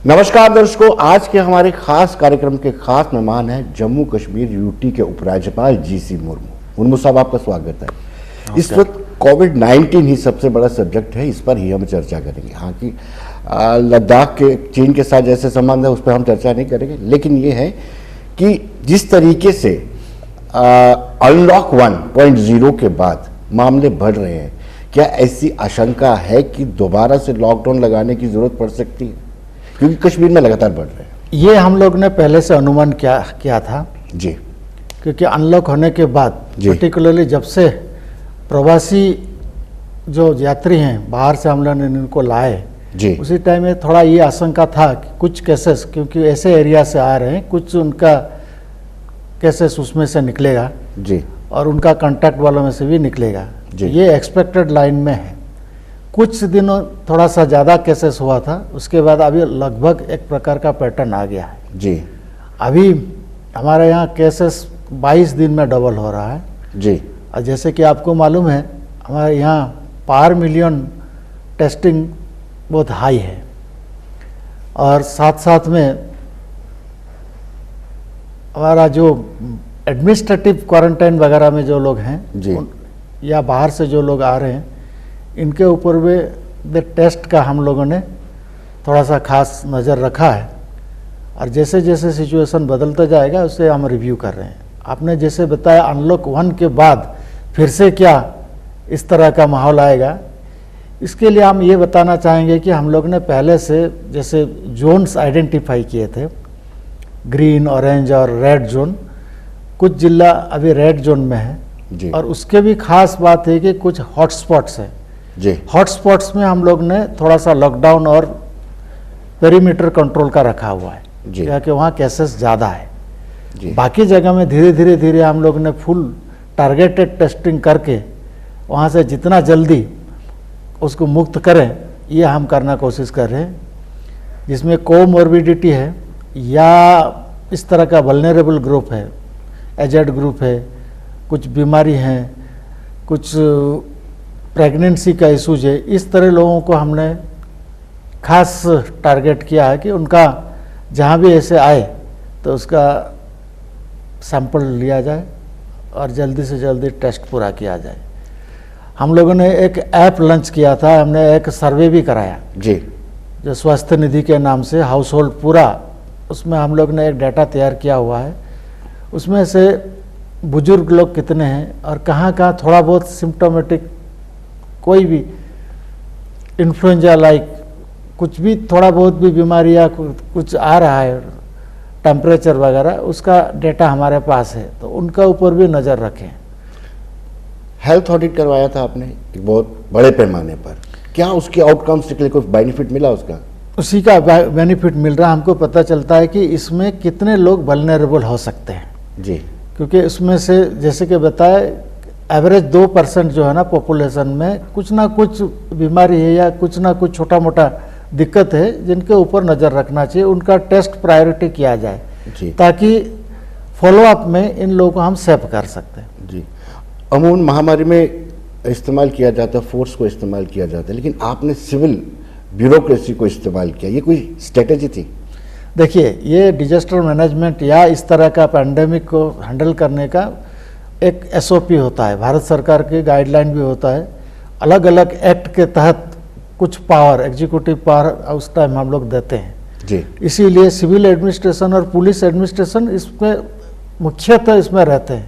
नमस्कार दर्शकों, आज के हमारे खास कार्यक्रम के खास मेहमान हैं जम्मू कश्मीर यूटी के उपराज्यपाल जीसी मुर्मू साहब, आपका स्वागत है। इस वक्त कोविड-19 ही सबसे बड़ा सब्जेक्ट है, इस पर ही हम चर्चा करेंगे। हाँ कि लद्दाख के चीन के साथ जैसे संबंध है उस पर हम चर्चा नहीं करेंगे, लेकिन ये है कि जिस तरीके से अनलॉक 1.0 के बाद मामले बढ़ रहे हैं, क्या ऐसी आशंका है कि दोबारा से लॉकडाउन लगाने की जरूरत पड़ सकती है, क्योंकि कश्मीर में लगातार बढ़ रहे हैं? ये हम लोग ने पहले से अनुमान किया था जी, क्योंकि अनलॉक होने के बाद पर्टिकुलरली जब से प्रवासी जो यात्री हैं बाहर से हम लोग ने इनको लाए जी, उसी टाइम में थोड़ा ये आशंका था कि कुछ केसेस, क्योंकि ऐसे एरिया से आ रहे हैं, कुछ उनका केसेस उसमें से निकलेगा जी, और उनका कांटेक्ट वालों में से भी निकलेगा। ये एक्सपेक्टेड लाइन में है। कुछ दिनों थोड़ा सा ज़्यादा केसेस हुआ था, उसके बाद अभी लगभग एक प्रकार का पैटर्न आ गया है जी, अभी हमारे यहाँ केसेस 22 दिन में डबल हो रहा है जी। और जैसे कि आपको मालूम है हमारे यहाँ पर मिलियन टेस्टिंग बहुत हाई है, और साथ साथ में हमारा जो एडमिनिस्ट्रेटिव क्वारंटाइन वगैरह में जो लोग हैं या बाहर से जो लोग आ रहे हैं, इनके ऊपर भी टेस्ट का हम लोगों ने थोड़ा सा खास नज़र रखा है, और जैसे जैसे सिचुएशन बदलता जाएगा उससे हम रिव्यू कर रहे हैं। आपने जैसे बताया अनलॉक 1 के बाद फिर से क्या इस तरह का माहौल आएगा, इसके लिए हम ये बताना चाहेंगे कि हम लोग ने पहले से जैसे जोन्स आइडेंटिफाई किए थे, ग्रीन, ऑरेंज और रेड जोन। कुछ जिला अभी रेड जोन में है जी, और उसके भी खास बात है कि कुछ हॉटस्पॉट्स है जी। हॉटस्पॉट्स में हम लोग ने थोड़ा सा लॉकडाउन और पेरीमीटर कंट्रोल का रखा हुआ है, क्योंकि वहाँ केसेस ज़्यादा है जी। बाकी जगह में धीरे धीरे हम लोग ने फुल टारगेटेड टेस्टिंग करके वहाँ से जितना जल्दी उसको मुक्त करें, ये हम करना कोशिश कर रहे हैं। जिसमें कोमॉर्बिडिटी है या इस तरह का वल्नरेबल ग्रुप है, एजेड ग्रुप है, कुछ बीमारी हैं, कुछ प्रेगनेंसी का इशूज है, इस तरह लोगों को हमने खास टारगेट किया है कि उनका जहाँ भी ऐसे आए तो उसका सैंपल लिया जाए और जल्दी से जल्दी टेस्ट पूरा किया जाए। हम लोगों ने एक ऐप लॉन्च किया था, हमने एक सर्वे भी कराया जी, जो स्वास्थ्य निधि के नाम से हाउस होल्ड पूरा, उसमें हम लोग ने एक डाटा तैयार किया हुआ है। उसमें से बुजुर्ग लोग कितने हैं और कहाँ कहाँ थोड़ा बहुत सिम्टोमेटिक कोई भी इन्फ्लुएंजा लाइक कुछ भी थोड़ा बहुत भी बीमारी या कुछ आ रहा है, टेम्परेचर वगैरह, उसका डेटा हमारे पास है, तो उनका ऊपर भी नज़र रखें। हेल्थ ऑडिट करवाया था आपने एक बहुत बड़े पैमाने पर, क्या उसके आउटकम्स निकले, कोई बेनिफिट मिला उसका? उसी का बेनिफिट मिल रहा है। हमको पता चलता है कि इसमें कितने लोग वल्नरेबल हो सकते हैं जी, क्योंकि उसमें से जैसे कि बताया एवरेज 2% जो है ना पॉपुलेशन में कुछ ना कुछ बीमारी है या कुछ ना कुछ छोटा मोटा दिक्कत है, जिनके ऊपर नज़र रखना चाहिए, उनका टेस्ट प्रायोरिटी किया जाए जी, ताकि फॉलोअप में इन लोगों को हम सेव कर सकते हैं। जी। अमूमन महामारी में इस्तेमाल किया जाता है, फोर्स को इस्तेमाल किया जाता है, लेकिन आपने सिविल ब्यूरोक्रेसी को इस्तेमाल किया, ये कोई स्ट्रेटेजी थी? देखिए, ये डिजास्टर मैनेजमेंट या इस तरह का पैंडेमिक को हैंडल करने का एक SOP होता है, भारत सरकार की गाइडलाइन भी होता है। अलग अलग एक्ट के तहत कुछ पावर, एग्जीक्यूटिव पावर उस टाइम हम लोग देते हैं जी, इसीलिए सिविल एडमिनिस्ट्रेशन और पुलिस एडमिनिस्ट्रेशन इसमें मुख्यतः इसमें रहते हैं।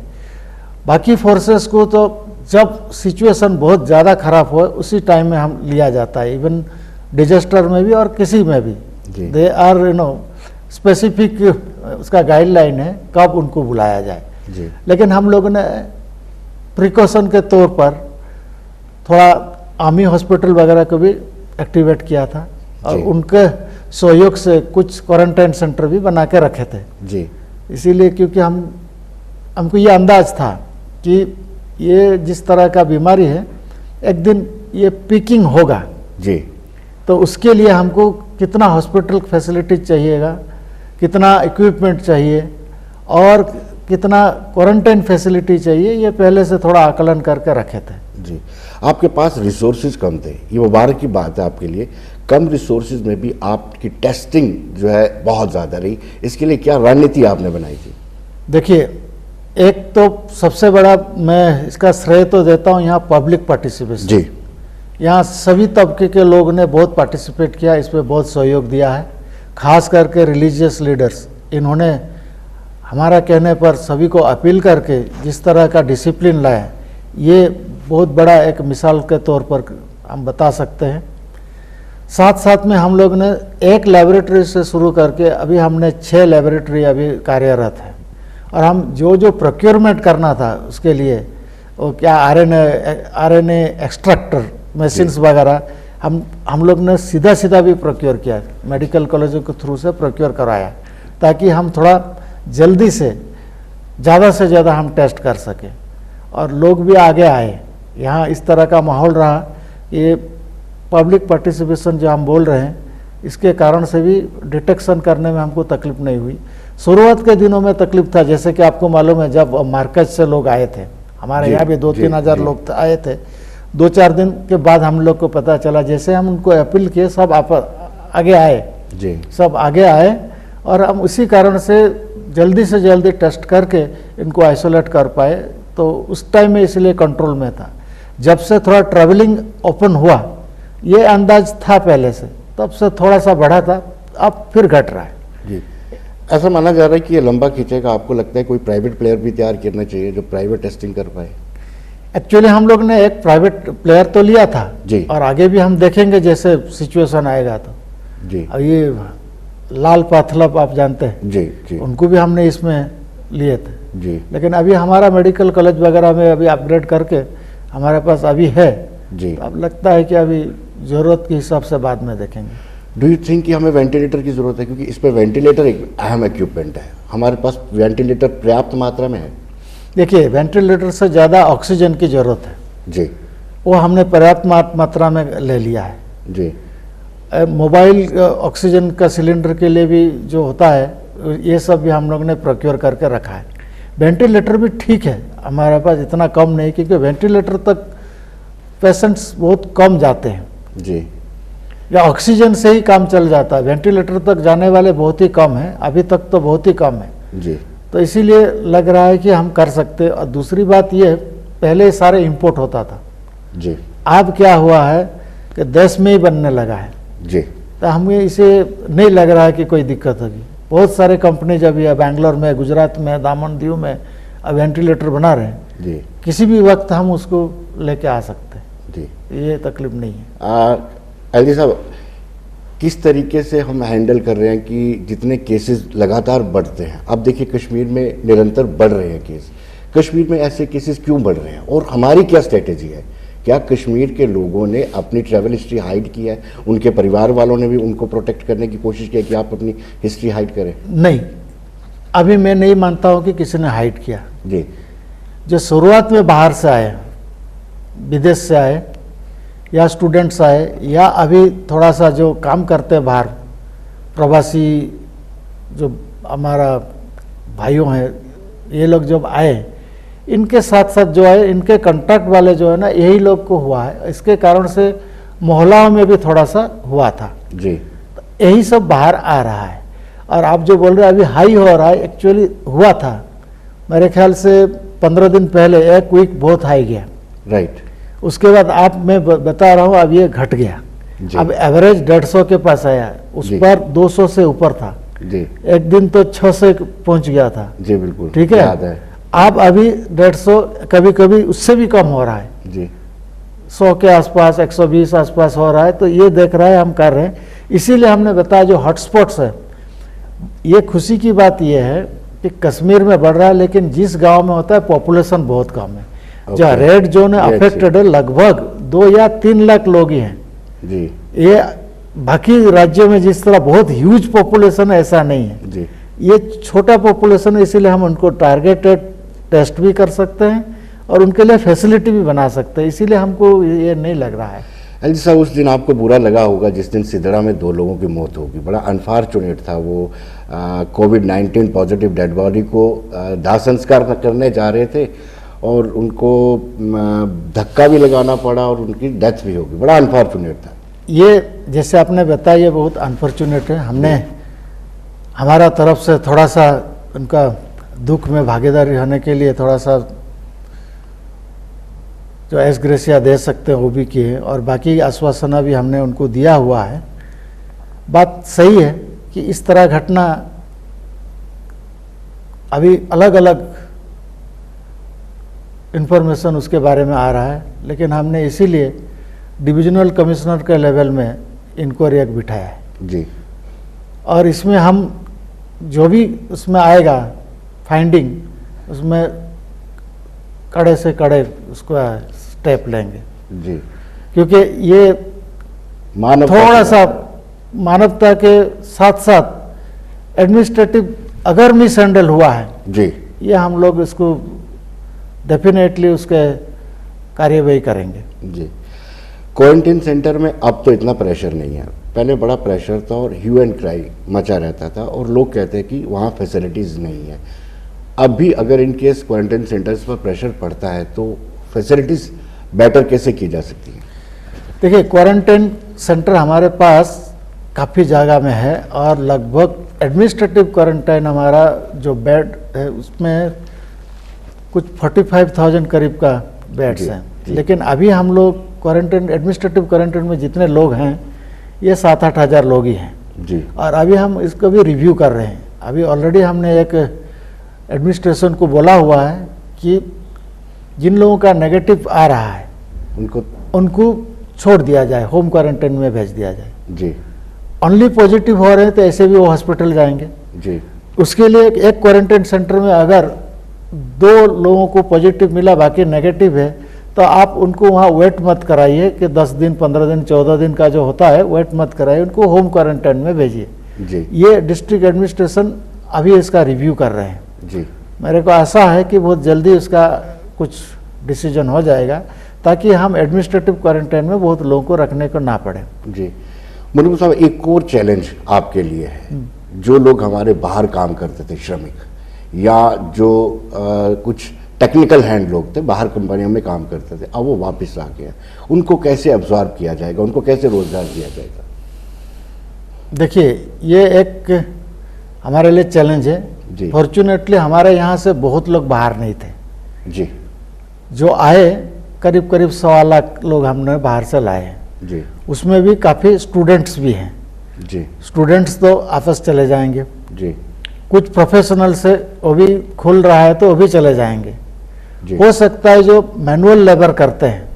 बाकी फोर्सेस को तो जब सिचुएशन बहुत ज़्यादा खराब हो उसी टाइम में हम लिया जाता है, इवन डिजास्टर में भी और किसी में भी। दे आर स्पेसिफिक उसका गाइडलाइन है कब उनको बुलाया जाए जी। लेकिन हम लोगों ने प्रिकॉशन के तौर पर थोड़ा आर्मी हॉस्पिटल वगैरह को भी एक्टिवेट किया था और उनके सहयोग से कुछ क्वारंटाइन सेंटर भी बना के रखे थे जी, इसीलिए क्योंकि हमको ये अंदाज था कि ये जिस तरह का बीमारी है एक दिन ये पीकिंग होगा जी, तो उसके लिए हमको कितना हॉस्पिटल फैसिलिटीज चाहिएगा, कितना इक्विपमेंट चाहिए और कितना क्वारंटाइन फैसिलिटी चाहिए, ये पहले से थोड़ा आकलन करके रखे थे। जी। आपके पास रिसोर्सेज कम थे, ये मुबारक की बात है आपके लिए। कम रिसोर्सेज में भी आपकी टेस्टिंग जो है बहुत ज़्यादा रही, इसके लिए क्या रणनीति आपने बनाई थी? देखिए, एक तो सबसे बड़ा मैं इसका श्रेय तो देता हूँ यहाँ पब्लिक पार्टिसिपेशन। जी। यहाँ सभी तबके के लोगों ने बहुत पार्टिसिपेट किया, इसमें बहुत सहयोग दिया है, खास करके रिलीजियस लीडर्स। इन्होंने हमारा कहने पर सभी को अपील करके जिस तरह का डिसिप्लिन लाया, ये बहुत बड़ा एक मिसाल के तौर पर हम बता सकते हैं। साथ साथ में हम लोग ने एक लेबोरेटरी से शुरू करके अभी हमने 6 लेबोरेटरी अभी कार्यरत है, और हम जो प्रोक्योरमेंट करना था उसके लिए, वो क्या आरएनए एक्सट्रैक्टर मशीन्स वगैरह हम लोग ने सीधा भी प्रोक्योर किया, मेडिकल कॉलेजों के थ्रू से प्रोक्योर कराया, ताकि हम थोड़ा जल्दी से ज़्यादा हम टेस्ट कर सकें और लोग भी आगे आए। यहाँ इस तरह का माहौल रहा। ये पब्लिक पार्टिसिपेशन जो हम बोल रहे हैं, इसके कारण से भी डिटेक्शन करने में हमको तकलीफ नहीं हुई। शुरुआत के दिनों में तकलीफ था, जैसे कि आपको मालूम है जब मार्केट से लोग आए थे, हमारे यहाँ भी 2-3 हज़ार लोग आए थे। 2-4 दिन के बाद हम लोग को पता चला, जैसे हम उनको अपील किए सब आगे आए जी, सब आगे आए, और हम उसी कारण से जल्दी से जल्दी टेस्ट करके इनको आइसोलेट कर पाए। तो उस टाइम में इसलिए कंट्रोल में था। जब से थोड़ा ट्रैवलिंग ओपन हुआ, ये अंदाज था पहले से, तब से थोड़ा सा बढ़ा था, अब फिर घट रहा है। जी। ऐसा माना जा रहा है कि ये लंबा खींचेगा। आपको लगता है कोई प्राइवेट प्लेयर भी तैयार करना चाहिए जो प्राइवेट टेस्टिंग कर पाए? एक्चुअली हम लोग ने एक प्राइवेट प्लेयर तो लिया था जी, और आगे भी हम देखेंगे जैसे सिचुएशन आएगा तो। जी। अब ये लाल पाथलप आप जानते हैं, जी, जी, उनको भी हमने इसमें लिए थे। जी, लेकिन अभी हमारा मेडिकल कॉलेज वगैरह में अभी अपग्रेड करके हमारे पास अभी है। जी। तो अब लगता है कि अभी ज़रूरत के हिसाब से बाद में देखेंगे। डू यू थिंक कि हमें वेंटिलेटर की ज़रूरत है? क्योंकि इस पर वेंटिलेटर एक अहम इक्विपमेंट है। हमारे पास वेंटिलेटर पर्याप्त मात्रा में है? देखिए, वेंटिलेटर से ज़्यादा ऑक्सीजन की ज़रूरत है, जी, वो हमने पर्याप्त मात्रा में ले लिया है। जी, मोबाइल ऑक्सीजन का सिलेंडर के लिए भी जो होता है, ये सब भी हम लोग ने प्रोक्योर करके रखा है। वेंटिलेटर भी ठीक है हमारे पास, इतना कम नहीं, क्योंकि वेंटिलेटर तक पेशेंट्स बहुत कम जाते हैं, जी, या ऑक्सीजन से ही काम चल जाता है। वेंटिलेटर तक जाने वाले बहुत ही कम हैं, अभी तक तो बहुत ही कम है। जी, तो इसीलिए लग रहा है कि हम कर सकते हैं। और दूसरी बात ये, पहले सारे इंपोर्ट होता था, जी, अब क्या हुआ है कि देश में ही बनने लगा है। जी, तो हमें इसे नहीं लग रहा है कि कोई दिक्कत होगी। बहुत सारे कंपनीज अभी है, बैंगलोर में, गुजरात में, दामन दीव में अब वेंटिलेटर बना रहे हैं। जी, किसी भी वक्त हम उसको लेके आ सकते हैं, जी। ये तकलीफ नहीं है। एलजी साहब, किस तरीके से हम हैंडल कर रहे हैं कि जितने केसेस लगातार बढ़ते हैं? अब देखिए कश्मीर में निरंतर बढ़ रहे हैं केस। कश्मीर में ऐसे केसेस क्यों बढ़ रहे हैं और हमारी क्या स्ट्रेटेजी है? क्या कश्मीर के लोगों ने अपनी ट्रैवल हिस्ट्री हाइड की है? उनके परिवार वालों ने भी उनको प्रोटेक्ट करने की कोशिश की है कि आप अपनी हिस्ट्री हाइड करें? नहीं, अभी मैं नहीं मानता हूँ कि किसी ने हाइड किया। जी, जो शुरुआत में बाहर से आए, विदेश से आए, या स्टूडेंट्स आए, या अभी थोड़ा सा जो काम करते हैं बाहर, प्रवासी जो हमारा भाइयों हैं, ये लोग जब आए, इनके साथ साथ जो है इनके कॉन्टैक्ट वाले जो है ना, यही लोग को हुआ है। इसके कारण से मोहल्लाओं में भी थोड़ा सा हुआ था। जी, तो यही सब बाहर आ रहा है। और आप जो बोल रहे हैं अभी हाई हो रहा है, एक्चुअली हुआ था मेरे ख्याल से 15 दिन पहले, एक वीक बहुत हाई गया। राइट। उसके बाद आप मैं बता रहा हूँ अब ये घट गया। अब एवरेज 150 के पास आया, उस पर 200 से ऊपर था जी, एक दिन तो 6 से पहुंच गया था। जी, बिल्कुल ठीक है, याद है। अब अभी 150, कभी कभी उससे भी कम हो रहा है, जी, 100 के आसपास, 120 आसपास हो रहा है। तो ये देख रहा है, हम कर रहे हैं। इसीलिए हमने बताया जो हॉटस्पॉट्स है, ये खुशी की बात ये है कि कश्मीर में बढ़ रहा है, लेकिन जिस गांव में होता है पॉपुलेशन बहुत कम है। जो रेड जोन है अफेक्टेड है, लगभग 2 या 3 लाख लोग ही हैं जी। ये बाकी राज्यों में जिस तरह बहुत ह्यूज पॉपुलेशन है, ऐसा नहीं है जी, ये छोटा पॉपुलेशन है। इसीलिए हम उनको टारगेटेड टेस्ट भी कर सकते हैं और उनके लिए फैसिलिटी भी बना सकते हैं। इसीलिए हमको ये नहीं लग रहा है। एलजी साहब, उस दिन आपको बुरा लगा होगा जिस दिन सिदड़ा में 2 लोगों की मौत होगी। बड़ा अनफॉर्चुनेट था वो। कोविड-19 पॉजिटिव डेड बॉडी को दाह संस्कार करने जा रहे थे और उनको धक्का भी लगाना पड़ा और उनकी डेथ भी होगी। बड़ा अनफॉर्चुनेट था। ये जैसे आपने बताया ये बहुत अनफॉर्चुनेट है। हमने हमारा तरफ से थोड़ा सा उनका दुख में भागीदारी होने के लिए थोड़ा सा जो एस ग्रेसिया दे सकते हैं वो भी किए, और बाकी आश्वासना भी हमने उनको दिया हुआ है। बात सही है कि इस तरह घटना अभी अलग अलग इन्फॉर्मेशन उसके बारे में आ रहा है, लेकिन हमने इसीलिए डिविजनल कमिश्नर के लेवल में इंक्वायरी एक बिठाया है जी। और इसमें हम जो भी उसमें आएगा फाइंडिंग, उसमें कड़े से कड़े उसको स्टेप लेंगे जी। क्योंकि ये थोड़ा सा मानवता के साथ साथ एडमिनिस्ट्रेटिव अगर मिस हैंडल हुआ है जी, ये हम लोग इसको डेफिनेटली उसके कार्यवाही करेंगे जी। क्वारंटीन सेंटर में अब तो इतना प्रेशर नहीं है, पहले बड़ा प्रेशर था और ह्यू एंड क्राई मचा रहता था और लोग कहते हैं कि वहाँ फैसिलिटीज़ नहीं है। अब भी अगर इन केस क्वारंटीन सेंटर्स पर प्रेशर पड़ता है तो फैसिलिटीज़ बेटर कैसे की जा सकती है? देखिए, क्वारंटाइन सेंटर हमारे पास काफ़ी जगह में है और लगभग एडमिनिस्ट्रेटिव क्वारंटाइन हमारा जो बेड है उसमें कुछ 45,000 करीब का बेड्स जी, हैं। जी। लेकिन अभी हम लोग क्वारंटाइन एडमिनिस्ट्रेटिव क्वारंटाइन में जितने लोग हैं ये 7-8 हज़ार लोग ही हैं जी, और अभी हम इसको भी रिव्यू कर रहे हैं। अभी ऑलरेडी हमने एक एडमिनिस्ट्रेशन को बोला हुआ है कि जिन लोगों का नेगेटिव आ रहा है उनको छोड़ दिया जाए, होम क्वारंटाइन में भेज दिया जाए। जी, ओनली पॉजिटिव हो रहे हैं तो ऐसे भी वो हॉस्पिटल जाएंगे। जी, उसके लिए एक क्वारंटाइन सेंटर में अगर 2 लोगों को पॉजिटिव मिला बाकी नेगेटिव है तो आप उनको वहाँ वेट मत कराइए कि 10 दिन 15 दिन 14 दिन का जो होता है वेट मत कराइए, उनको होम क्वारंटाइन में भेजिए। जी, ये डिस्ट्रिक्ट एडमिनिस्ट्रेशन अभी इसका रिव्यू कर रहे हैं। जी, मेरे को आशा है कि बहुत जल्दी उसका कुछ डिसीजन हो जाएगा ताकि हम एडमिनिस्ट्रेटिव क्वारंटाइन में बहुत लोगों को रखने को ना पड़े। जी। मुर्मू साहब, एक और चैलेंज आपके लिए है। जो लोग हमारे बाहर काम करते थे, श्रमिक या जो कुछ टेक्निकल हैंड लोग थे, बाहर कंपनियों में काम करते थे, अब वो वापस आ गए हैं, उनको कैसे अब्जॉर्ब किया जाएगा, उनको कैसे रोजगार दिया जाएगा? देखिए, ये एक हमारे लिए चैलेंज है। जी। फॉर्चुनेटली हमारे यहाँ से बहुत लोग बाहर नहीं थे। जी, जो आए करीब करीब 1.25 लाख लोग हमने बाहर से लाए हैं। जी, उसमें भी काफ़ी स्टूडेंट्स भी हैं। जी, स्टूडेंट्स तो आपस चले जाएंगे, जी, कुछ प्रोफेशनल से वो भी खुल रहा है तो वो भी चले जाएंगे। जी, हो सकता है जो मैनुअल लेबर करते हैं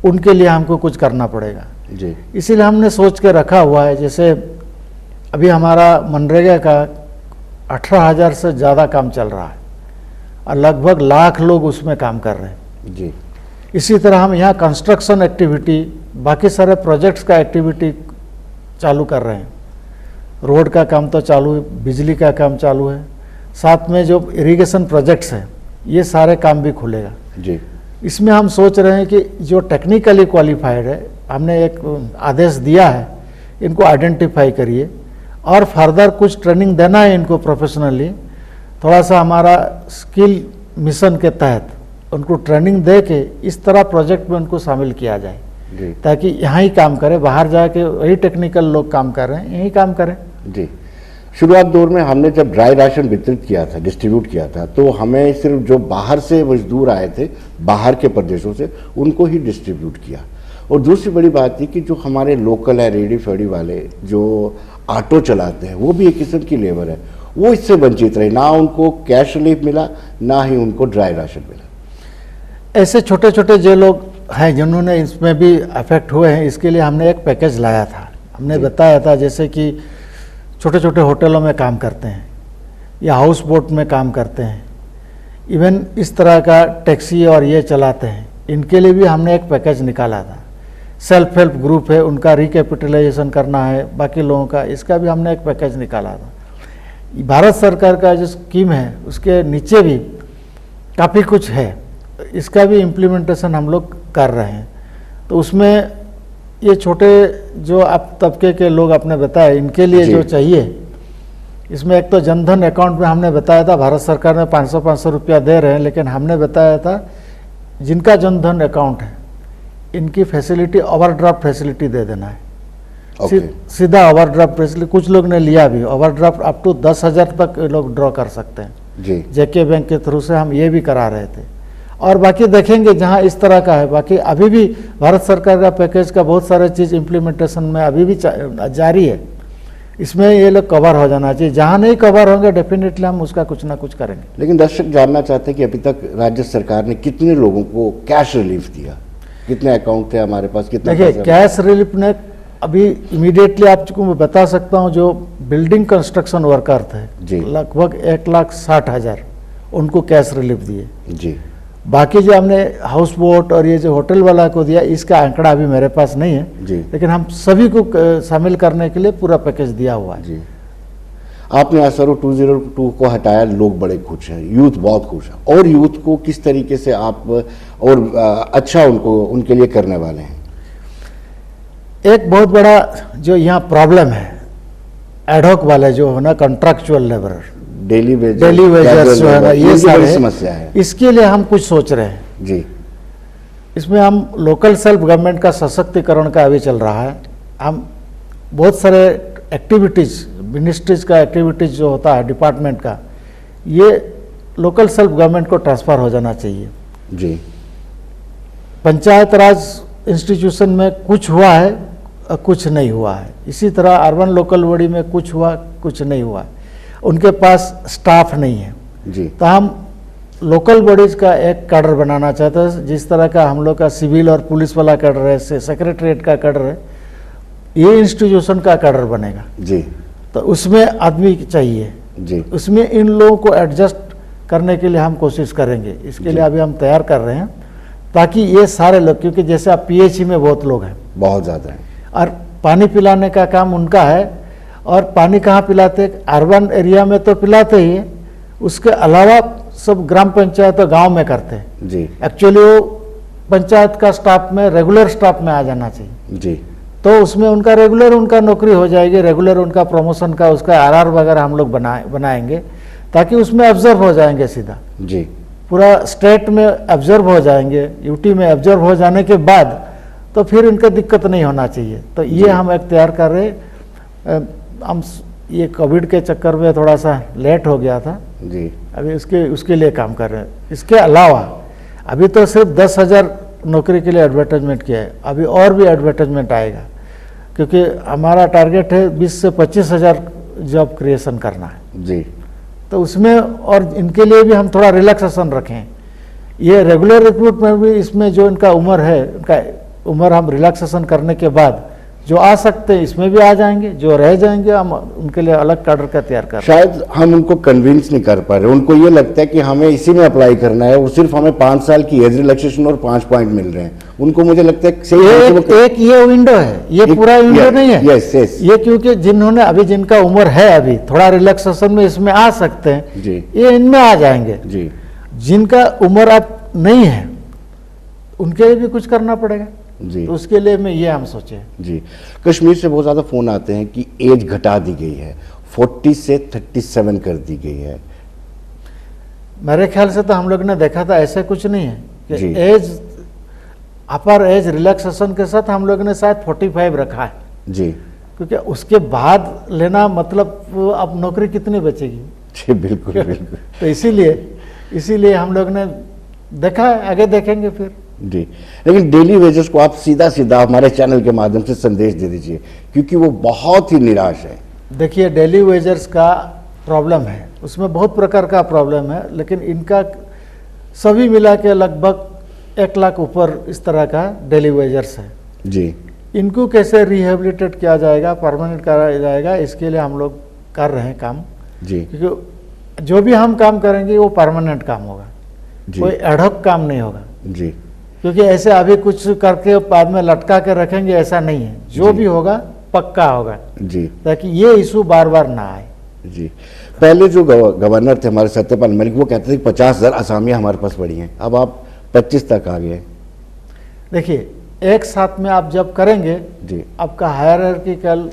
उनके लिए हमको कुछ करना पड़ेगा। जी, इसीलिए हमने सोच के रखा हुआ है, जैसे अभी हमारा मनरेगा का 18,000 से ज़्यादा काम चल रहा है और लगभग 1 लाख लोग उसमें काम कर रहे हैं। जी, इसी तरह हम यहाँ कंस्ट्रक्शन एक्टिविटी, बाकी सारे प्रोजेक्ट्स का एक्टिविटी चालू कर रहे हैं। रोड का काम तो चालू है, बिजली का काम चालू है, साथ में जो इरिगेशन प्रोजेक्ट्स हैं ये सारे काम भी खुलेगा। जी, इसमें हम सोच रहे हैं कि जो टेक्निकली क्वालिफाइड है, हमने एक आदेश दिया है, इनको आइडेंटिफाई करिए और फर्दर कुछ ट्रेनिंग देना है इनको प्रोफेशनली। थोड़ा सा हमारा स्किल मिशन के तहत उनको ट्रेनिंग दे के इस तरह प्रोजेक्ट में उनको शामिल किया जाए जी, ताकि यहाँ ही काम करें, बाहर जाके वही टेक्निकल लोग काम कर रहे हैं यहीं काम करें। जी। शुरुआत दौर में हमने जब ड्राई राशन वितरित किया था, डिस्ट्रीब्यूट किया था, तो हमें सिर्फ जो बाहर से मजदूर आए थे, बाहर के प्रदेशों से, उनको ही डिस्ट्रीब्यूट किया। और दूसरी बड़ी बात थी कि जो हमारे लोकल है, रेडी फेडी वाले जो ऑटो चलाते हैं, वो भी एक किस्म की लेबर है, वो इससे वंचित रहे। ना उनको कैश रिलीफ मिला, ना ही उनको ड्राई राशन मिला। ऐसे छोटे छोटे जो लोग हैं जिन्होंने इसमें भी अफेक्ट हुए हैं, इसके लिए हमने एक पैकेज लाया था। हमने बताया था जैसे कि छोटे छोटे होटलों में काम करते हैं या हाउस बोट में काम करते हैं, इवन इस तरह का टैक्सी और ये चलाते हैं, इनके लिए भी हमने एक पैकेज निकाला था। सेल्फ हेल्प ग्रुप है, उनका रिकैपिटलाइजेशन करना है, बाकी लोगों का, इसका भी हमने एक पैकेज निकाला था। भारत सरकार का जो स्कीम है उसके नीचे भी काफ़ी कुछ है, इसका भी इम्प्लीमेंटेशन हम लोग कर रहे हैं। तो उसमें ये छोटे जो आप तबके के लोग आपने बताया, इनके लिए जो चाहिए, इसमें एक तो जनधन अकाउंट में हमने बताया था भारत सरकार में 500-500 रुपया दे रहे हैं, लेकिन हमने बताया था जिनका जनधन अकाउंट है इनकी फैसिलिटी ओवरड्राफ्ट फैसिलिटी दे देना है। ओके। सीधा ओवरड्राफ्ट, इसलिए कुछ लोग ने लिया भी ओवरड्राफ्ट अप टू 10,000 तक लोग ड्रॉ कर सकते हैं। जी जेके बैंक के थ्रू से हम ये भी करा रहे थे। और बाकी देखेंगे जहाँ इस तरह का है, बाकी अभी भी भारत सरकार का पैकेज का बहुत सारे चीज़ इम्प्लीमेंटेशन में अभी भी जारी है। इसमें ये लोग कवर हो जाना चाहिए, जहाँ नहीं कवर होंगे डेफिनेटली हम उसका कुछ ना कुछ करेंगे। लेकिन दर्शक जानना चाहते हैं कि अभी तक राज्य सरकार ने कितने लोगों को कैश रिलीफ दिया, कितने अकाउंट थे हमारे पास, कितना देखिए पैसा? कैश रिलीफ ने अभी इमीडिएटली आपको मैं बता सकता हूँ, जो बिल्डिंग कंस्ट्रक्शन वर्कर जी। थे लगभग 1,60,000 उनको कैश रिलीफ दिए। जी बाकी जो हमने हाउस बोट और ये जो होटल वाला को दिया, इसका आंकड़ा अभी मेरे पास नहीं है जी। लेकिन हम सभी को शामिल करने के लिए पूरा पैकेज दिया हुआ है। जी आपने असरो 202 को हटाया, लोग बड़े खुश हैं, यूथ बहुत खुश है। और यूथ को किस तरीके से आप और अच्छा उनको उनके लिए करने वाले हैं? एक बहुत बड़ा जो यहाँ प्रॉब्लम है एडहॉक वाले जो है ना, कॉन्ट्रैक्चुअल लेबर, डेली वेज जो है ना, ये सारी समस्या है। इसके लिए हम कुछ सोच रहे हैं। जी इसमें हम लोकल सेल्फ गवर्नमेंट का सशक्तिकरण का अभी चल रहा है। हम बहुत सारे एक्टिविटीज़, मिनिस्ट्रीज का एक्टिविटीज़ जो होता है डिपार्टमेंट का, ये लोकल सेल्फ गवर्नमेंट को ट्रांसफ़र हो जाना चाहिए। जी पंचायत राज इंस्टीट्यूशन में कुछ हुआ है और कुछ नहीं हुआ है। इसी तरह अर्बन लोकल बॉडी में कुछ हुआ, कुछ नहीं हुआ है। उनके पास स्टाफ नहीं है। जी तो हम लोकल बॉडीज का एक कैडर बनाना चाहते हैं, जिस तरह का हम लोग का सिविल और पुलिस वाला कैडर है, सेक्रेटरीट का कैडर है, ये इंस्टीट्यूशन का कैडर बनेगा। जी तो उसमें आदमी चाहिए। जी उसमें इन लोगों को एडजस्ट करने के लिए हम कोशिश करेंगे। इसके लिए अभी हम तैयार कर रहे हैं, ताकि ये सारे लोग, क्योंकि जैसे आप पीएचई में बहुत लोग हैं, बहुत ज़्यादा है। और पानी पिलाने का काम उनका है। और पानी कहाँ पिलाते हैं? अर्बन एरिया में तो पिलाते ही है, उसके अलावा सब ग्राम पंचायत और गांव में करते हैं। जी एक्चुअली वो पंचायत का स्टाफ में, रेगुलर स्टाफ में आ जाना चाहिए। जी तो उसमें उनका रेगुलर उनका नौकरी हो जाएगी, रेगुलर उनका प्रमोशन का, उसका आरआर वगैरह हम लोग बनाएंगे, ताकि उसमें ऑब्जर्व हो जाएंगे सीधा। जी पूरा स्टेट में ऑब्जर्व हो जाएंगे, यूटी में ऑब्जर्व हो जाने के बाद तो फिर इनका दिक्कत नहीं होना चाहिए। तो ये हम एक तैयार कर रहे। हम ये कोविड के चक्कर में थोड़ा सा लेट हो गया था, जी अभी उसके लिए काम कर रहे हैं। इसके अलावा अभी तो सिर्फ 10,000 नौकरी के लिए एडवर्टाइजमेंट किया है, अभी और भी एडवर्टाइजमेंट आएगा, क्योंकि हमारा टारगेट है 20 से 25,000 जॉब क्रिएशन करना है। जी तो उसमें और इनके लिए भी हम थोड़ा रिलैक्सेशन रखें। ये रेगुलर रिक्रूट में भी इसमें जो इनका उम्र है, उनका उम्र हम रिलैक्सेशन करने के बाद जो आ सकते हैं इसमें भी आ जाएंगे, जो रह जाएंगे हम उनके लिए अलग कैडर का तैयार कर रहे हैं। शायद हम उनको कन्विंस नहीं कर पा रहे, उनको ये लगता है कि हमें इसी में अप्लाई करना है, वो सिर्फ हमें 5 साल की एज रिलैक्सेशन और 5 पॉइंट मिल रहे हैं। उनको मुझे लगता है सही एक ये विंडो है, ये पूरा विंडो नहीं है। यस यस ये क्योंकि जिन्होंने अभी, जिनका उम्र है अभी थोड़ा रिलैक्सेशन में इसमें आ सकते हैं, जी ये इनमें आ जाएंगे। जी जिनका उम्र अब नहीं है उनके लिए भी कुछ करना पड़ेगा। जी तो उसके लिए मैं ये हम सोचे। जी कश्मीर से बहुत ज़्यादा फ़ोन आते हैं कि एज घटा दी गई है, 40 से 37 कर दी गई है। मेरे ख्याल से तो हम लोग ने देखा था ऐसे कुछ नहीं है जी। कि एज, अपर एज रिलैक्सेशन के साथ हम लोग ने शायद 45 रखा है, जी क्योंकि उसके बाद लेना मतलब अब नौकरी कितनी बचेगी। जी बिल्कुल बिल्कुल तो इसीलिए हम लोग ने देखा है, आगे देखेंगे फिर। जी लेकिन डेली वेजेस को आप सीधा सीधा हमारे चैनल के माध्यम से संदेश दे दीजिए, क्योंकि वो बहुत ही निराश है। देखिए डेली वेजर्स का प्रॉब्लम है, उसमें बहुत प्रकार का प्रॉब्लम है, लेकिन इनका सभी मिला के लगभग 1 लाख ऊपर इस तरह का डेली वेजर्स है। जी इनको कैसे रिहेबिलिटेट किया जाएगा, परमानेंट कराया जाएगा, इसके लिए हम लोग कर रहे हैं काम। जी क्योंकि जो भी हम काम करेंगे वो परमानेंट काम होगा, जी कोई एडहॉक काम नहीं होगा। जी क्योंकि ऐसे अभी कुछ करके बाद में लटका के रखेंगे, ऐसा नहीं है। जो भी होगा पक्का होगा, जी ताकि ये इशू बार बार ना आए। जी पहले जो गवर्नर थे हमारे सत्यपाल मलिक, वो कहते थे कि 50,000 असामियाँ हमारे पास पड़ी हैं, अब आप 25 तक आ गए। देखिए एक साथ में आप जब करेंगे जी आपका हायरार्किकल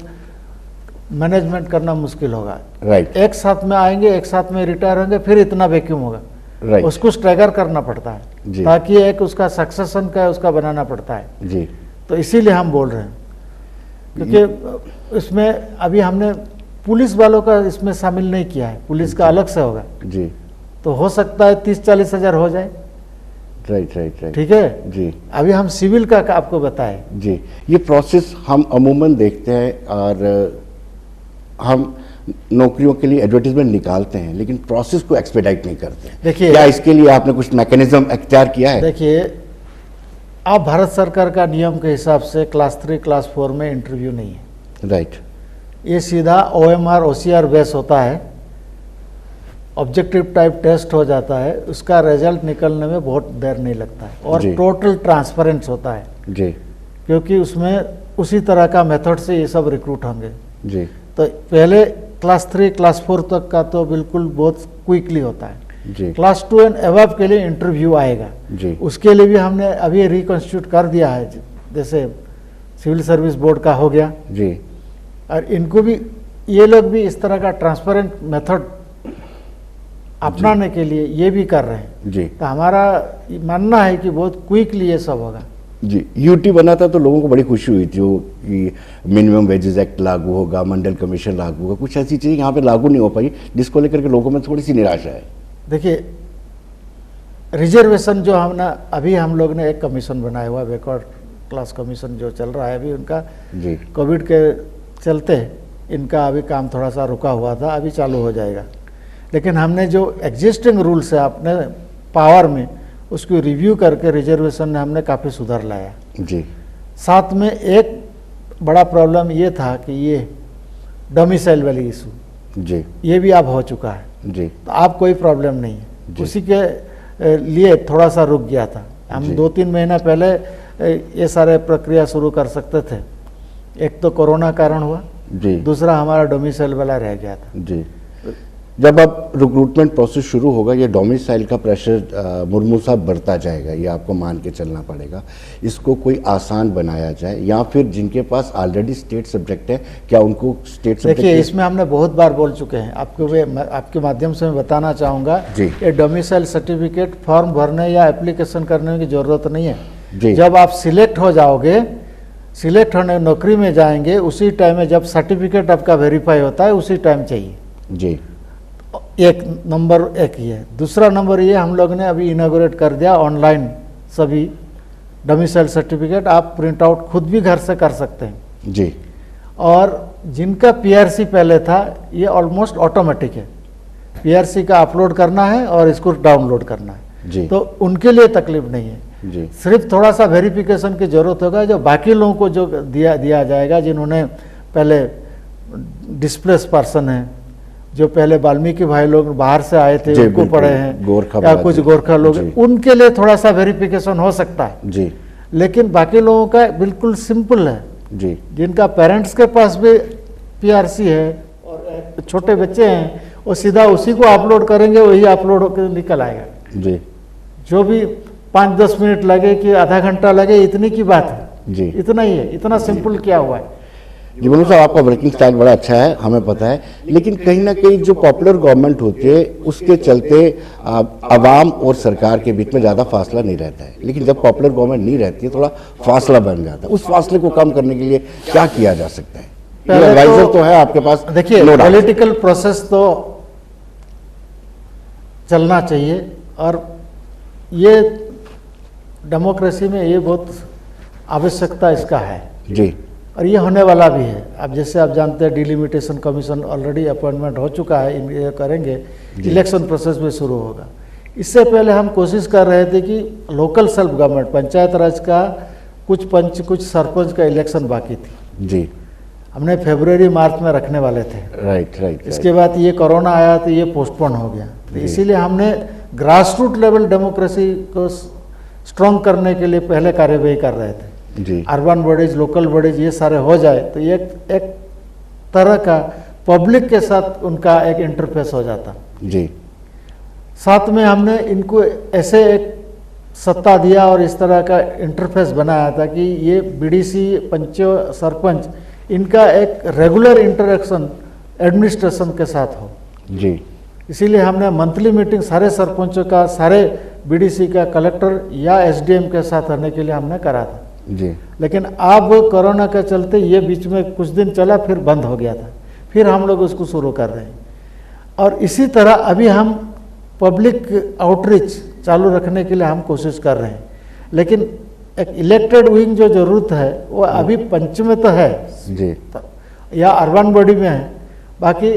मैनेजमेंट करना मुश्किल होगा। राइट एक साथ में आएंगे, एक साथ में रिटायर होंगे, फिर इतना वैक्यूम होगा। राइट उसको स्ट्रैगर करना पड़ता है, जी। ताकि एक उसका सक्सेशन का उसका बनाना पड़ता है। जी तो इसीलिए हम बोल रहे हैं क्योंकि इसमें अभी हमने पुलिस वालों का इसमें शामिल नहीं किया है, पुलिस का अलग से होगा, जी, तो हो सकता है 30-40 हज़ार हो जाए। राइट राइट राइट, ठीक है जी अभी हम सिविल का आपको बताएं। जी। ये प्रोसेस हम अमूमन देखते हैं और हम नौकरियों के लिए एडवर्टीजमेंट निकालते हैं, लेकिन प्रोसेस को एक्सपेडाइट नहीं करते हैं। देखिए, क्या इसके लिए आपने कुछ मैकेनिज्म अख्तियार किया है? देखिए, अब भारत सरकार का नियम के हिसाब से क्लास 3 क्लास 4 में इंटरव्यू नहीं है। राइट, ये सीधा OMR OCR बेस होता है, ऑब्जेक्टिव टाइप टेस्ट हो जाता है, उसका रिजल्ट निकलने में बहुत देर नहीं लगता है और जी। टोटल ट्रांसपेरेंस होता है, जी क्योंकि उसमें उसी तरह का मेथड से ये सब रिक्रूट होंगे। जी तो पहले क्लास 3 क्लास 4 तक का तो बिल्कुल बहुत क्विकली होता है। जी क्लास 2 एंड अबव के लिए इंटरव्यू आएगा, जी उसके लिए भी हमने अभी रिकॉन्स्टिट्यूट कर दिया है, जैसे सिविल सर्विस बोर्ड का हो गया, जी और इनको भी ये लोग भी इस तरह का ट्रांसपेरेंट मेथड अपनाने के लिए ये भी कर रहे हैं। जी तो हमारा मानना है कि बहुत क्विकली ये सब होगा। जी। यूटी बना था तो लोगों को बड़ी खुशी हुई थी वो कि मिनिमम वेजेस एक्ट लागू होगा, मंडल कमीशन लागू होगा, कुछ ऐसी चीज़ें यहाँ पे लागू नहीं हो पाई, जिसको लेकर के लोगों में थोड़ी सी निराशा है। देखिए, रिजर्वेशन जो अभी हम लोग ने एक कमीशन बनाया हुआ, बैकवर्ड क्लास कमीशन जो चल रहा है अभी, उनका जी कोविड के चलते इनका अभी काम थोड़ा सा रुका हुआ था, अभी चालू हो जाएगा। लेकिन हमने जो एग्जिस्टिंग रूल्स है अपने पावर में, उसको रिव्यू करके रिजर्वेशन में हमने काफ़ी सुधार लाया। जी साथ में एक बड़ा प्रॉब्लम ये था कि ये डोमिसाइल वाली इशू, जी ये भी अब हो चुका है, जी तो अब कोई प्रॉब्लम नहीं है। जी। उसी के लिए थोड़ा सा रुक गया था, हम जी। 2-3 महीना पहले ये सारे प्रक्रिया शुरू कर सकते थे। एक तो कोरोना कारण हुआ, जी दूसरा हमारा डोमिसाइल वाला रह गया था। जी। जब अब रिक्रूटमेंट प्रोसेस शुरू होगा, ये डोमिसाइल का प्रेशर मुर्मू साहब बढ़ता जाएगा, ये आपको मान के चलना पड़ेगा। इसको कोई आसान बनाया जाए, या फिर जिनके पास ऑलरेडी स्टेट सब्जेक्ट है, क्या उनको स्टेट सब्जेक्ट? देखिए, इसमें हमने बहुत बार बोल चुके हैं, आपके माध्यम से मैं बताना चाहूँगा, जी। ये डोमिसाइल सर्टिफिकेट फॉर्म भरने या एप्लीकेशन करने की ज़रूरत नहीं है। जी। जब आप सिलेक्ट हो जाओगे, सिलेक्ट होने नौकरी में जाएंगे, उसी टाइम में जब सर्टिफिकेट आपका वेरीफाई होता है, उसी टाइम चाहिए। जी एक नंबर एक ही है। दूसरा नंबर ये, हम लोग ने अभी इनॉग्रेट कर दिया ऑनलाइन सभी डोमिसाइल सर्टिफिकेट, आप प्रिंट आउट खुद भी घर से कर सकते हैं। जी और जिनका PRC पहले था, ये ऑलमोस्ट ऑटोमेटिक है, PRC का अपलोड करना है और इसको डाउनलोड करना है, जी तो उनके लिए तकलीफ नहीं है। जी सिर्फ थोड़ा सा वेरिफिकेशन की जरूरत होगा, जो बाकी लोगों को जो दिया जाएगा, जिन्होंने पहले डिस्प्लेस पर्सन है, जो पहले वाल्मीकि भाई लोग बाहर से आए थे, जी, उनको बिल्कुल। पढ़े हैं, गोरखा या बात कुछ है। गोरखा लोग, जी। उनके लिए थोड़ा सा वेरिफिकेशन हो सकता है। जी लेकिन बाकी लोगों का बिल्कुल सिंपल है, जी जिनका पेरेंट्स के पास भी PRC है और छोटे बच्चे हैं, वो सीधा उसी को अपलोड करेंगे, वही अपलोड होकर निकल आएगा। जी जो भी 5-10 मिनट लगे कि आधा घंटा लगे, इतनी की बात है, जी इतना ही है, इतना सिंपल क्या हुआ है। जी। मुर्मू साहब, आपका वर्किंग स्टाइल बड़ा अच्छा है, हमें पता है, लेकिन कहीं ना कहीं जो पॉपुलर गवर्नमेंट होती है, उसके चलते आवाम और सरकार के बीच में ज़्यादा फासला नहीं रहता है। लेकिन जब पॉपुलर गवर्नमेंट नहीं रहती है, थोड़ा फासला बन जाता है। उस फासले को कम करने के लिए क्या किया जा सकता है? पहले एडवाइजर तो है आपके पास, देखिए, no doubt। पॉलिटिकल प्रोसेस तो चलना चाहिए, और ये डेमोक्रेसी में ये बहुत आवश्यकता इसका है, जी और ये होने वाला भी है। अब जैसे आप जानते हैं, डिलिमिटेशन कमीशन ऑलरेडी अपॉइंटमेंट हो चुका है, ये करेंगे, इलेक्शन प्रोसेस भी शुरू होगा। इससे पहले हम कोशिश कर रहे थे कि लोकल सेल्फ गवर्नमेंट, पंचायत राज का कुछ पंच कुछ सरपंच का इलेक्शन बाकी थी, जी हमने फरवरी मार्च में रखने वाले थे। Right right. इसके बाद ये कोरोना आया तो ये पोस्टपोन हो गया, तो इसीलिए हमने ग्रास रूट लेवल डेमोक्रेसी को स्ट्रॉन्ग करने के लिए पहले कार्यवाही कर रहे थे। जी अर्बन बॉडीज, लोकल बॉडीज, ये सारे हो जाए तो ये एक तरह का पब्लिक के साथ उनका एक इंटरफेस हो जाता। जी साथ में हमने इनको ऐसे एक सत्ता दिया और इस तरह का इंटरफेस बनाया था कि ये BDC, पंचों, सरपंच, इनका एक रेगुलर इंटरेक्शन एडमिनिस्ट्रेशन के साथ हो। जी इसीलिए हमने मंथली मीटिंग सारे सरपंचों का, सारे BDC का, कलेक्टर या SDM के साथ रहने के लिए हमने करा था। जी। लेकिन अब कोरोना के चलते ये बीच में कुछ दिन चला, फिर बंद हो गया था, फिर हम लोग उसको शुरू कर रहे हैं। और इसी तरह अभी हम पब्लिक आउटरीच चालू रखने के लिए हम कोशिश कर रहे हैं। लेकिन एक इलेक्टेड विंग जो जरूरत है वो अभी पंच में तो है जी, या अर्बन बॉडी में है, बाकी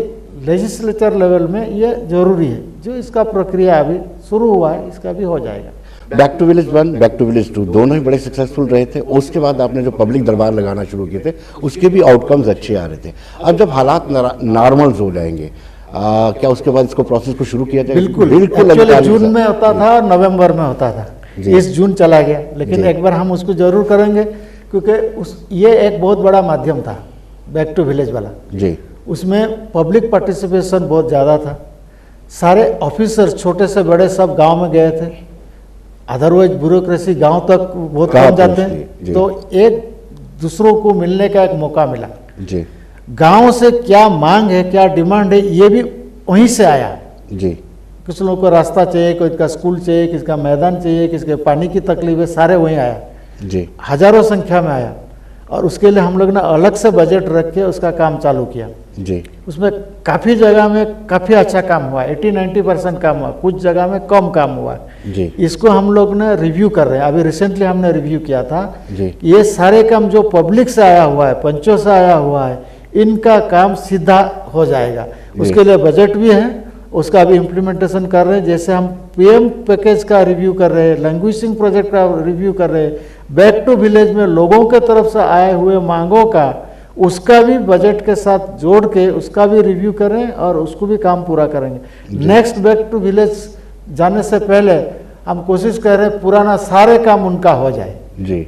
लेजिस्लेचर लेवल में ये जरूरी है। जो इसका प्रक्रिया अभी शुरू हुआ है, इसका भी हो जाएगा। Back to village 1, back to village 2 दोनों ही बड़े सक्सेसफुल रहे थे। उसके बाद आपने जो पब्लिक दरबार लगाना शुरू किए थे, उसके भी आउटकम्स अच्छे आ रहे थे। अब जब हालात नॉर्मल्स हो जाएंगे, क्या उसके बाद इसको प्रोसेस को शुरू किया जाएगा? बिल्कुल। बिल्कुल। एक्चुअली जून में होता था, नवंबर में होता था, इस जून चला गया। लेकिन एक बार हम उसको जरूर करेंगे, क्योंकि ये एक बहुत बड़ा माध्यम था बैक टू विलेज वाला जी। उसमें पब्लिक पार्टिसिपेशन बहुत ज़्यादा था। सारे ऑफिसर छोटे से बड़े सब गांव में गए थे। अदरवाइज ब्यूरोक्रेसी गांव तक बहुत कम जाते हैं, तो एक दूसरों को मिलने का एक मौका मिला जी। गांव से क्या मांग है, क्या डिमांड है, ये भी वहीं से आया जी। कुछ लोगों को रास्ता चाहिए, कोई का स्कूल चाहिए, किसका मैदान चाहिए, किसके पानी की तकलीफ है, सारे वहीं आया जी। हजारों संख्या में आया। और उसके लिए हम लोग ने अलग से बजट रख के उसका काम चालू किया जी। उसमें काफ़ी जगह में काफ़ी अच्छा काम हुआ, 80-90% काम हुआ, कुछ जगह में कम काम हुआ जी। इसको हम लोग ने रिव्यू कर रहे हैं। अभी रिसेंटली हमने रिव्यू किया था जी। ये सारे काम जो पब्लिक से आया हुआ है, पंचों से आया हुआ है, इनका काम सीधा हो जाएगा। उसके लिए बजट भी है, उसका भी इम्प्लीमेंटेशन कर रहे हैं। जैसे हम पीएम पैकेज का रिव्यू कर रहे हैं, लैंग्वेजिंग प्रोजेक्ट का रिव्यू कर रहे हैं, बैक टू विलेज में लोगों के तरफ से आए हुए मांगों का उसका भी बजट के साथ जोड़ के उसका भी रिव्यू करें और उसको भी काम पूरा करेंगे। नेक्स्ट बैक टू विलेज जाने से पहले हम कोशिश कर रहे हैं पुराना सारे काम उनका हो जाए। जी।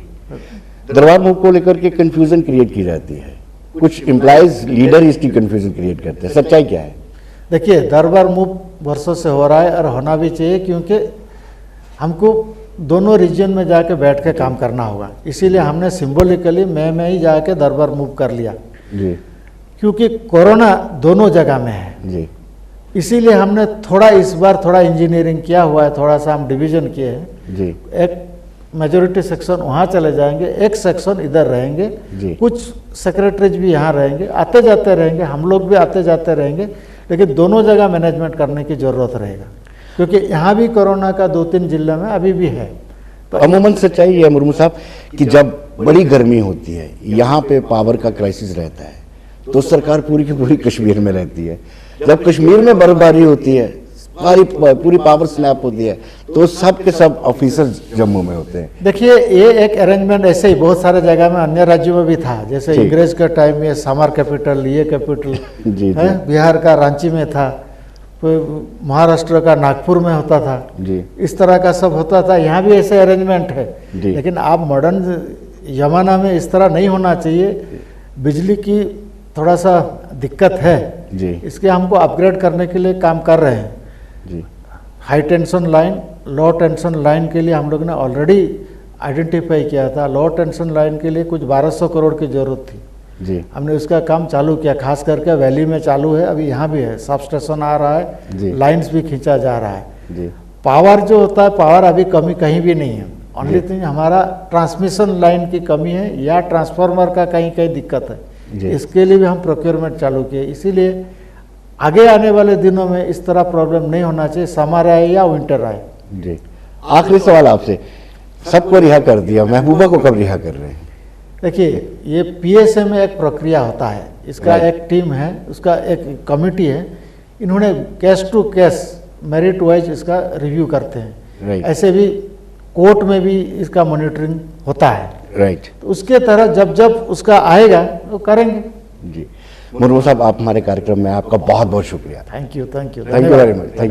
दरबार मूव को लेकर के कंफ्यूजन क्रिएट की जाती है, कुछ एम्प्लॉइज लीडर इसकी कंफ्यूजन क्रिएट करते हैं, सच्चाई क्या है? देखिए, दरबार मूव वर्षों से हो रहा है और होना भी चाहिए, क्योंकि हमको दोनों रीजन में जाके बैठ के काम करना होगा। इसीलिए हमने सिंबॉलिकली मई में ही जाके दरबार मूव कर लिया जी। क्योंकि कोरोना दोनों जगह में है जी। इसीलिए हमने थोड़ा इस बार थोड़ा इंजीनियरिंग किया हुआ है, थोड़ा सा हम डिवीजन किए हैं जी। एक मेजोरिटी सेक्शन वहाँ चले जाएंगे, एक सेक्शन इधर रहेंगे, कुछ सेक्रेटरीज भी यहाँ रहेंगे, आते जाते रहेंगे, हम लोग भी आते जाते रहेंगे, लेकिन दोनों जगह मैनेजमेंट करने की ज़रूरत रहेगा क्योंकि यहाँ भी कोरोना का 2-3 जिले में अभी भी है। तो अमूमन सच्चाई है मुर्मू साहब कि जब बड़ी गर्मी होती है, यहाँ पे पावर का क्राइसिस रहता है, तो सरकार पूरी की पूरी कश्मीर में रहती है। जब कश्मीर में बर्फबारी होती है, पूरी पावर स्नैप होती है, तो सब के सब ऑफिसर्स जम्मू में होते हैं। देखिए, ये एक अरेंजमेंट ऐसे ही बहुत सारे जगह में अन्य राज्यों में भी था। जैसे अंग्रेज के टाइम में समर कैपिटल, ये कैपिटल है, बिहार का रांची में था, महाराष्ट्र का नागपुर में होता था जी। इस तरह का सब होता था। यहाँ भी ऐसे अरेंजमेंट है, लेकिन आप मॉडर्न जमाना में इस तरह नहीं होना चाहिए। बिजली की थोड़ा सा दिक्कत है जी। इसके हमको अपग्रेड करने के लिए काम कर रहे हैं जी। हाई टेंशन लाइन, लो टेंशन लाइन के लिए हम लोग ने ऑलरेडी आइडेंटिफाई किया था। लो टेंशन लाइन के लिए कुछ 1200 करोड़ की जरूरत थी जी। हमने उसका काम चालू किया, खास करके वैली में चालू है, अभी यहाँ भी है, सब स्टेशन आ रहा है, लाइंस भी खींचा जा रहा है जी। पावर जो होता है, पावर अभी कमी कहीं भी नहीं है। ओनली थिंग हमारा ट्रांसमिशन लाइन की कमी है या ट्रांसफार्मर का कहीं कहीं दिक्कत है, इसके लिए भी हम प्रोक्योरमेंट चालू किए। इसीलिए आगे आने वाले दिनों में इस तरह प्रॉब्लम नहीं होना चाहिए, समर आए या विंटर आए। जी। आखिरी सवाल आपसे, सबको रिहा कर दिया, महबूबा को कब रिहा कर रहे हैं? देखिए, ये पीएसए में एक प्रक्रिया होता है, इसका एक टीम है, उसका एक कमेटी है, इन्होंने case to case merit wise इसका रिव्यू करते हैं। ऐसे भी कोर्ट में भी इसका मॉनिटरिंग होता है। राइट। तो उसके तरह जब जब उसका आएगा तो करेंगे। जी। मुर्मू साहब, आप हमारे कार्यक्रम में, आपका बहुत बहुत शुक्रिया। Thank you very much. Thank you.